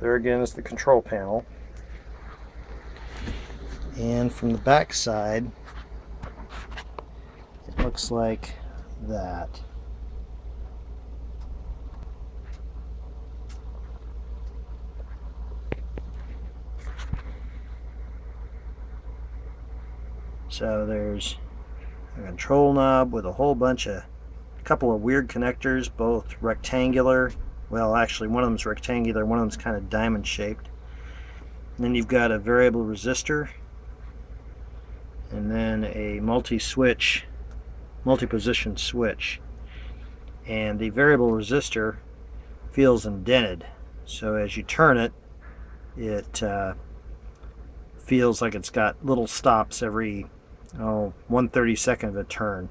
There again is the control panel. And from the back side, it looks like that. So there's a control knob with a whole bunch of, a couple of weird connectors, both rectangular. Well, actually one of them's rectangular, one of them's kind of diamond shaped. And then you've got a variable resistor, and then a multi-switch, multi-position switch. And the variable resistor feels indented, so as you turn it, it feels like it's got little stops every 1/32 of a turn.